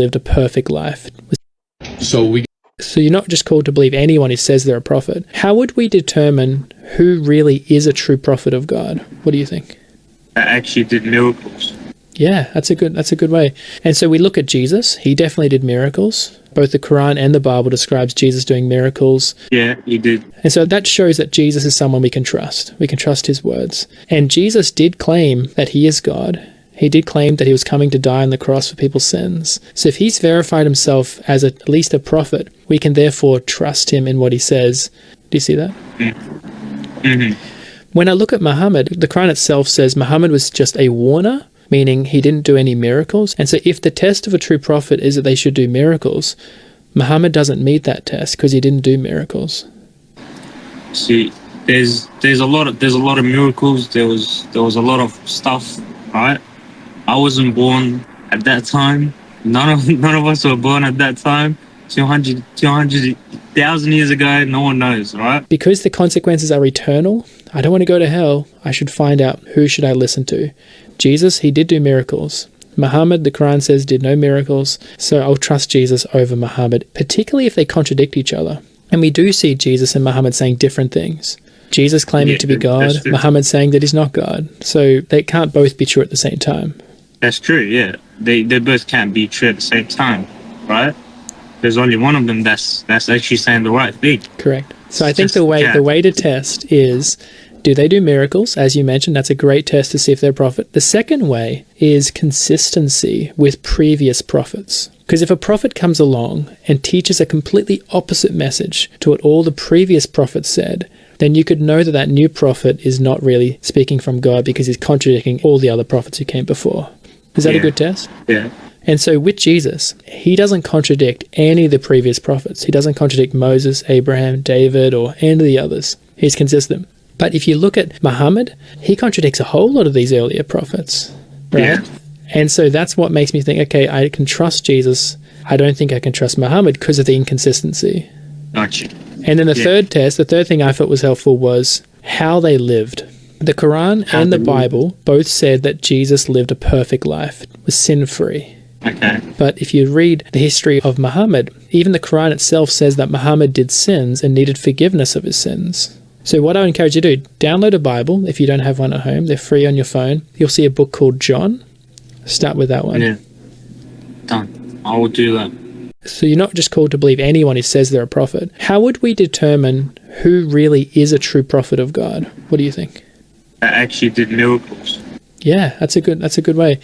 lived a perfect life. So you're not just called to believe anyone who says they're a prophet. How would we determine who really is a true prophet of God? What do you think? That actually did miracles. Yeah, that's a good way. And so we look at Jesus. He definitely did miracles. Both the Quran and the Bible describes Jesus doing miracles. Yeah, he did. And so that shows that Jesus is someone we can trust. We can trust his words. And Jesus did claim that he is God. He did claim that he was coming to die on the cross for people's sins. So if he's verified himself as at least a prophet, we can therefore trust him in what he says. Do you see that? Mm-hmm. When I look at Muhammad, the Quran itself says Muhammad was just a warner, meaning he didn't do any miracles. And so if the test of a true prophet is that they should do miracles, Muhammad doesn't meet that test because he didn't do miracles. See, there's a lot of miracles. There was a lot of stuff, right? I wasn't born at that time. None of us were born at that time. 200,000 years ago, no one knows, right? Because the consequences are eternal, I don't want to go to hell. I should find out who should I listen to. Jesus, he did do miracles. Muhammad, the Quran says, did no miracles. So I'll trust Jesus over Muhammad, particularly if they contradict each other. And we do see Jesus and Muhammad saying different things. Jesus claiming to be God, Muhammad saying that he's not God. So they can't both be true at the same time. That's true, yeah. They both can't be true at the same time, right? There's only one of them that's actually saying the right thing. Correct. So I think the way to test is, do they do miracles? As you mentioned, that's a great test to see if they're a prophet. The second way is consistency with previous prophets. Because if a prophet comes along and teaches a completely opposite message to what all the previous prophets said, then you could know that that new prophet is not really speaking from God because he's contradicting all the other prophets who came before. Is that a good test? Yeah. And so with Jesus, he doesn't contradict any of the previous prophets. He doesn't contradict Moses, Abraham, David, or any of the others. He's consistent. But if you look at Muhammad, he contradicts a whole lot of these earlier prophets, right? Yeah. And so that's what makes me think, okay, I can trust Jesus. I don't think I can trust Muhammad because of the inconsistency. Gotcha. And then the third thing I thought was helpful was how they lived. The Quran and the Bible both said that Jesus lived a perfect life, was sin-free. Okay. But if you read the history of Muhammad, even the Quran itself says that Muhammad did sins and needed forgiveness of his sins. So what I would encourage you to do, download a Bible if you don't have one at home. They're free on your phone. You'll see a book called John. Start with that one. Yeah. Done. I will do that. So you're not just called to believe anyone who says they're a prophet. How would we determine who really is a true prophet of God? What do you think? That actually did miracles. Yeah, that's a good way.